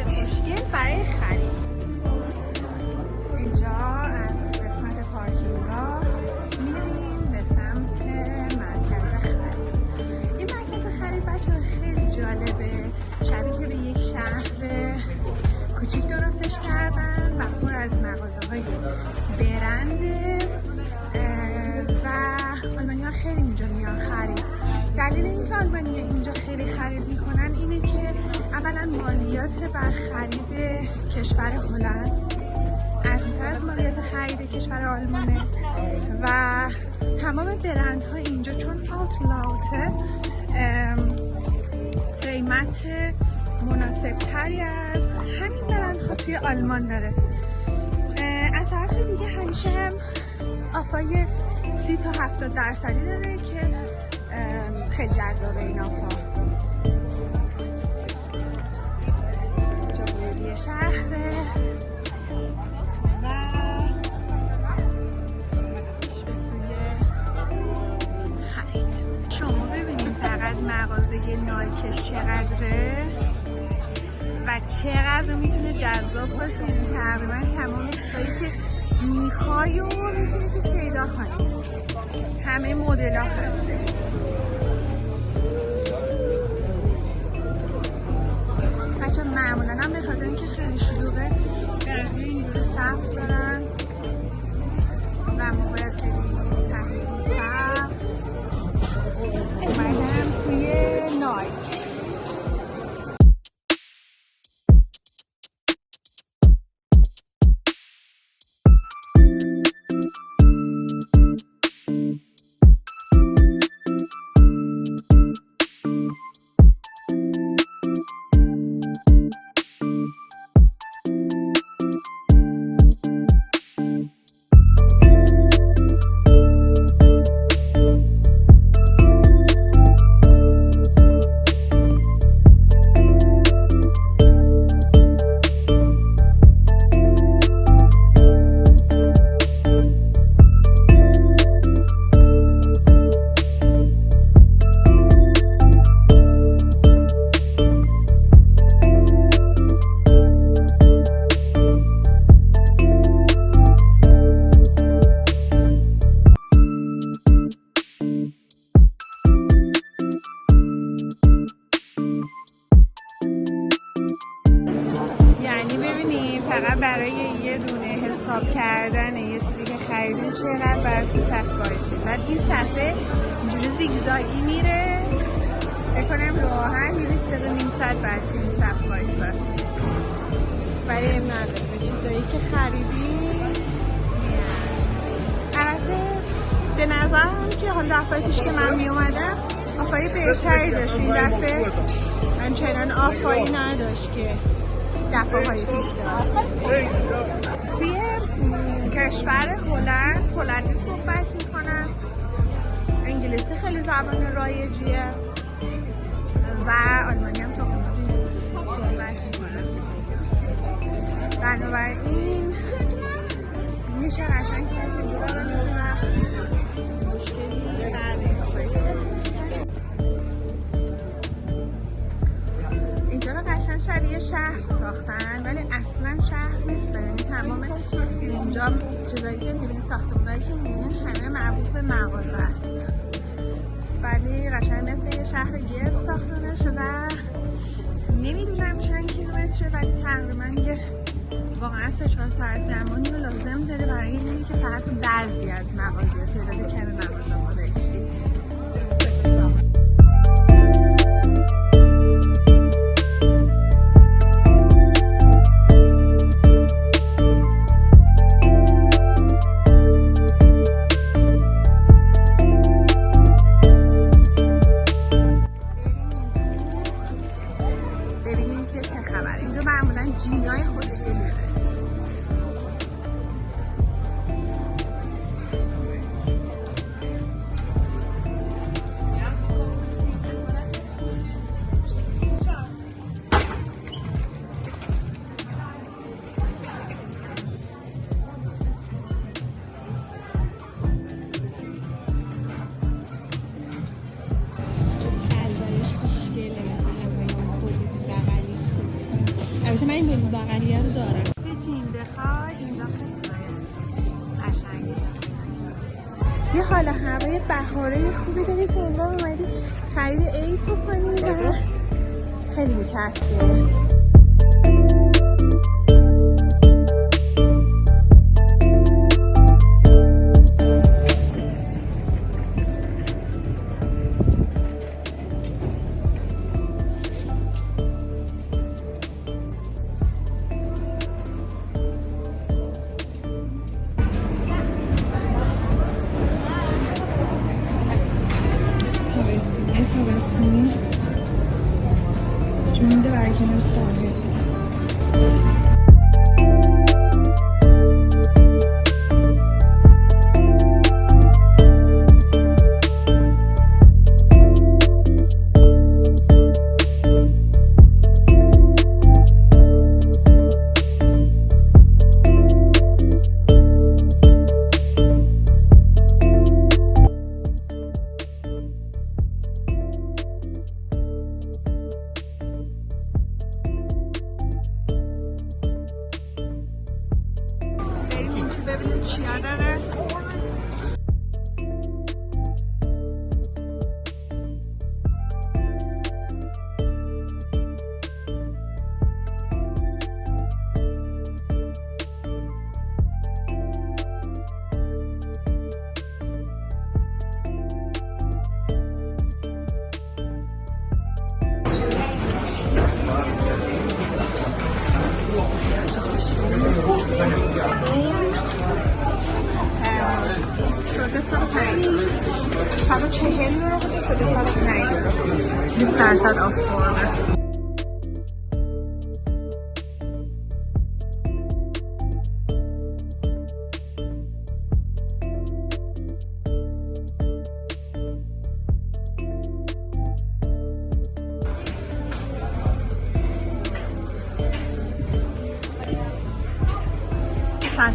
خوشگل برای خرید. اینجا از قسمت پارکینگا میریم به سمت مرکز خرید. این مرکز خرید بچه خیلی جالبه، شبیه به یک شهر کوچیک درستش کردن و پر از مغازه‌های برنده و آلمانی ها خیلی اینجا میان خرید. دلیل اینکه آلمانی ها اینجا خیلی خرید میکنن اینه که اولا مالیات بر خرید کشور هلند ارزان‌تر از مالیات خرید کشور آلمانه و تمام برندها اینجا چون آوتلاوته قیمت مناسب تری از همین برندها توی آلمان داره. از طرف دیگه همیشه هم آفای 30 تا 70% داره که خیلی جذابه این آفا. جمهوری شهره و به سوی خرید. شما ببینید فقط مغازه نایکش چقدره و چقدر میتونه جذاب باشه. یعنی تقریبا تمام چیزایی که میخوای و میتونی توش پیدا کنی، همه مدل ها هستش. بچه معمولا هم به خاطر اینکه خیلی شلوغه برای اینجوری صف دارن و ما باید بریم ته صف. اومدم توی نایک. فقط برای یه دونه حساب کردن یه چیزی که خریدین چقدر باید تو صف وایسید. بعد این صفحه اینجوری زیگزاگی میره، بکنم راحت 2.5 ساعت باید این صف وایساد. برای این نداره به چیزایی که خریدین. البته به نظرم که حالا دفعه پیش که من می اومدم آفایی بهتری داشت، این دفعه همچنان آفایی نداشت که دفعه های پیش داشت. توی کشور هلندی صحبت میکنن، انگلیسی خیلی زبان رایجیه و آلمانی هم تا حدودی صحبت میکنن. بنابراین میشه قشنگ کرد که جورا رو میتونم مشکلی بردیم. اینجا رو قشنگ شبیه شهر ساختن ولی اصلا شهر نیست. یعنی تمام اینجا چیزایی که میبینی، ساختمونایی که میبینی همه مربوط به مغازه است ولی قشنگ مثل یه شهر گرد ساخته نشه و نمیدونم چند کیلومتره ولی تقریبا یه واقعا 3-4 ساعت زمانی رو لازم داره برای اینی که فقط تو بعضی از مغازه تعداد کم مغازه ها بگیری. ببینیم که چه خبر. اینجا معمولا جینای خوشگلی داره. البته من این بغلیه رو دارم. یه جیم بخوای اینجا خیلی قشنگشه. یه حال هوای بهاره خوبی داری که انگار اومدی خرید عید بکنی و خیلی میچسبه. جونده برای کنار ساحل. ببینیم چیا داره. شده 140 یورو بوده، شده 105 یورو. 20% آف قرمه.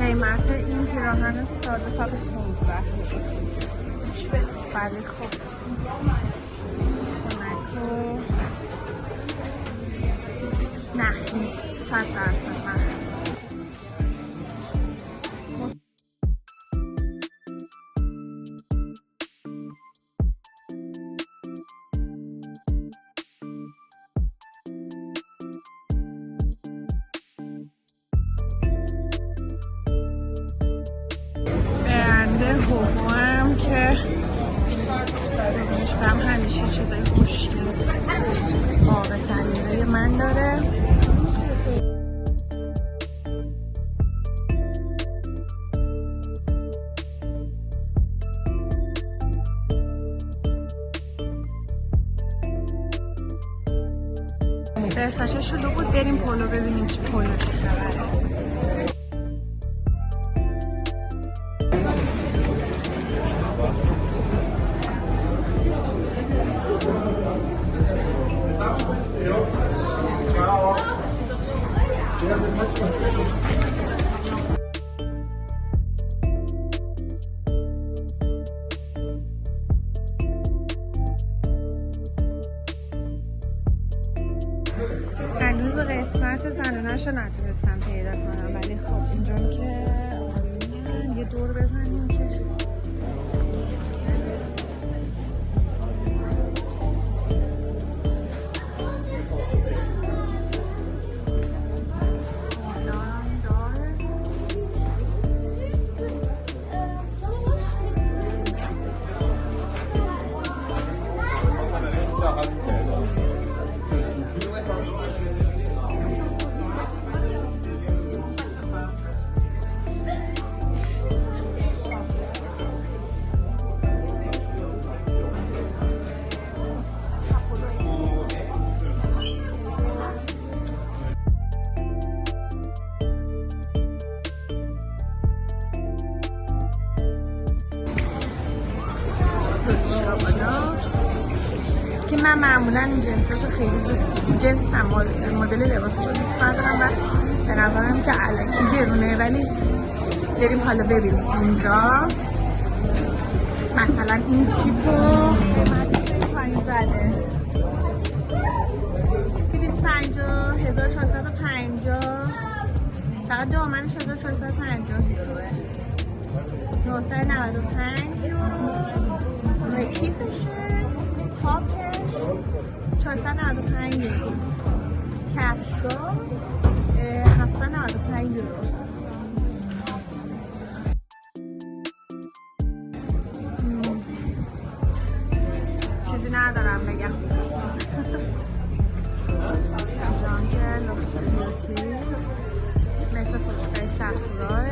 قیمت این پیراهن ساده 115. ولی خب خنک و نخی 100% نخی. هم که ببینیش برم همیشه چیزای خوشگل آب سلیقه من داره. ورساچه شلوغ بود، بریم پولو ببینیم چه پولو چه خبره. هنوز قسمت زنونش رو نتونستم پیدا کنم، ولی خب اینجا که آرومن یه دور بزنیم که که من معمولا این جنساشو خیلی جنس مدل لباساشو دوست ندارم و به نظرم که الکی گرونه، ولی بریم حالا ببینیم اینجا مثلا این تیپو قیمتش پایین زده 250 1450 فقط دامنش 1450 یوروه. 995 یورو. روی کیفشه، تاپش 495 یورو. کفشا 795 یورو. چیزی ندارم بگم. جانکر لوکسوری بیوتی مثل فروشگاه صفراه.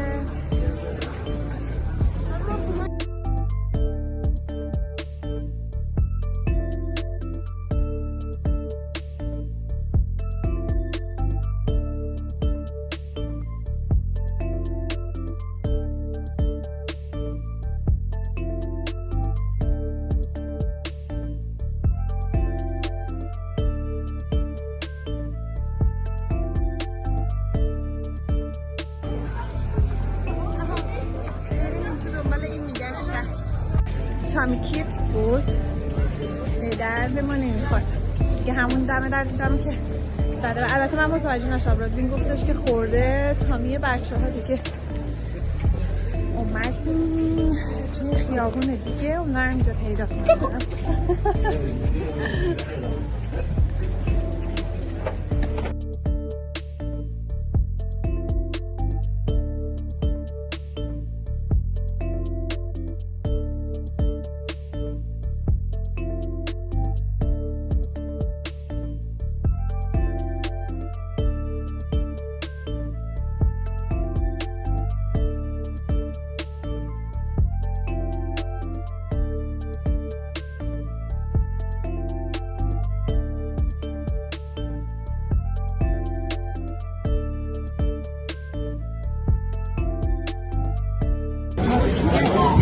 تامی کیتس بود در به ما نمیخواد که همون دمه که زده. البته من متوجه نشم، رادوین گفتش که خورده تامی بچه ها دیگه. اومدیم توی خیابون دیگه اون رو اینجا پیدا کنم.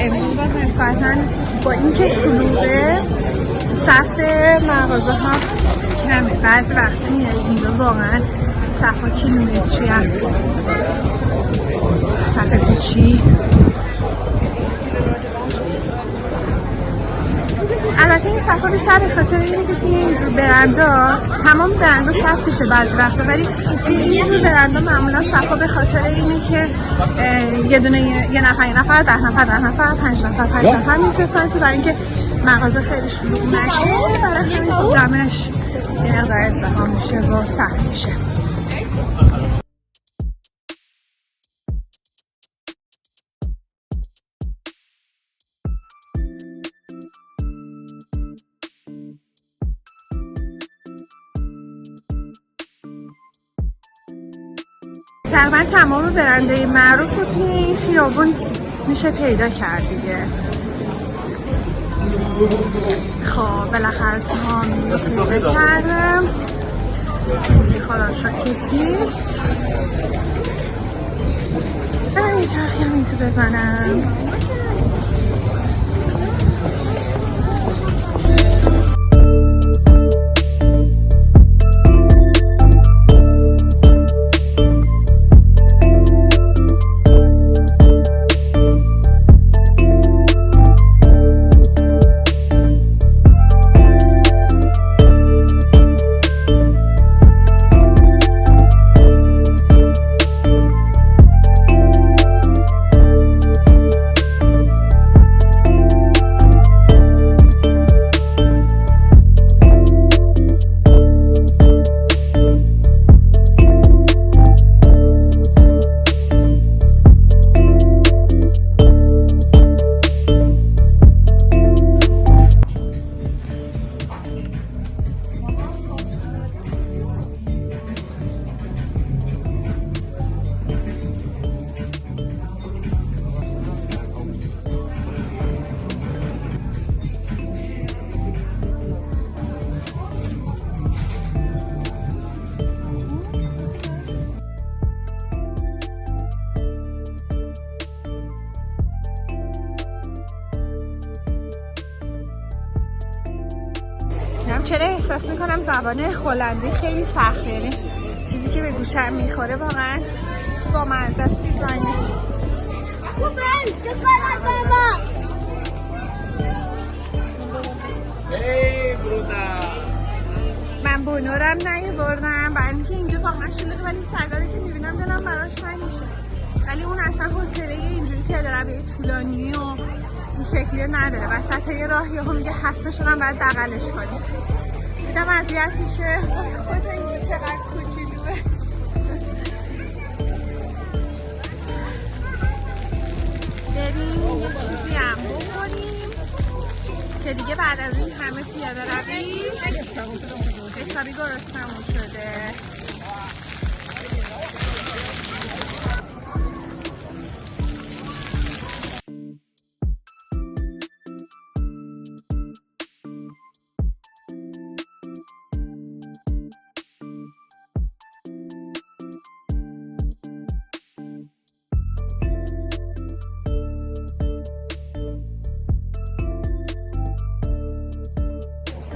امروز باز نسبتاً با اینکه شلوغه صف مغازه ها کمه. بعضی وقتا میاد اینجا واقعا صف ها کیلومتری هست. صف کوچی. البته این صف ها بیشتر به خاطر اینه که توی اینجور برندا تمام برندا صف میشه بعضی وقتا، ولی اینجور برندا معمولا صف ها به خاطر اینه که یه نفر 10 نفر 5 نفر میفرستن تو، برای اینکه مغازه خیلی شلوغ نشه. برای همین خب دمش یه مقدار ازدحام میشه و صف میشه. تقریبا تمام برندهای معروف رو توی این خیابون میشه پیدا کرد دیگه. خب بالاخره تمامی رو پیدا کردم. خدا رو شکر نیست. برم یه چرخی هم این تو بزنم. چرا احساس میکنم زبان هلندی خیلی سخته، یعنی چیزی که به گوشم میخوره واقعا چی با مزه است دیزاینه. من بونورم نیاوردم برای اینکه اینجا واقعا شلوغه، ولی سگاری که میبینم دلم براش تنگ میشه، ولی اون اصلا حوصله اینجوری پیاده روی طولانی و این شکلی نداره. وسط یه راه یهو میگه خسته شدم باید بغلش کنیم. دیدم اذیت میشه. خدا این چقدر کوچولوه. بریم یه چیزی هم بخوریم که دیگه بعد از این همه پیاده روی حسابی گرسنمون شده.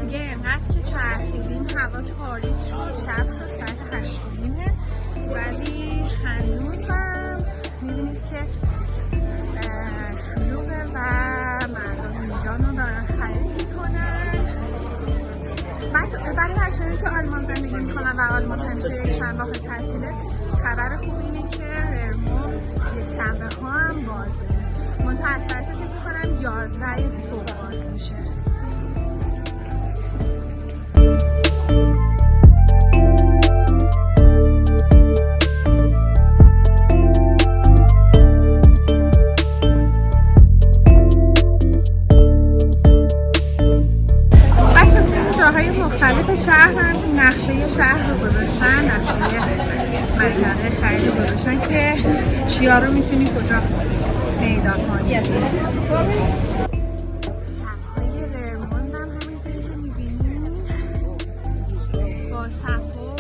دیگه اینقدر که چرخیدیم هوا تاریک شد، شب شد، ساعت 8:30 ولی هنوزم میبینید که شلوغه و مردم اینجا رو دارن خرید میکنن. بعد برای بچه‌هایی که آلمان زندگی میکنن و آلمان همیشه یک شنبه ها تعطیله، خبر خوب اینه که ررموند یک شنبه ها هم بازه. منتها از ساعت فکر میکنم 11 صبح باز میشه. جاهای مختلف شهر هم نقشه شهر رو گذاشتن، نقشه منطقه خرید رو گذاشتن که چیا رو میتونی کجا پیدا کنی. شب‌های ررموند هم همینطوری که میبینی با صفا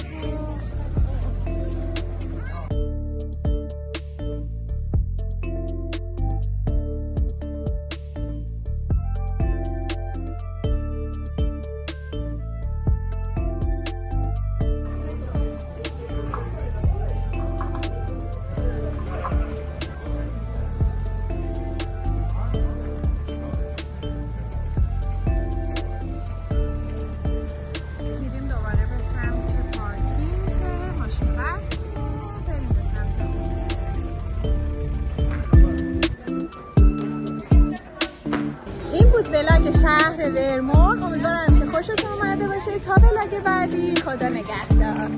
و ولاگ شهر ررموند. امیدوارم که خوشتون اومده باشه. تا ولاگ بعدی، خدا نگهدار.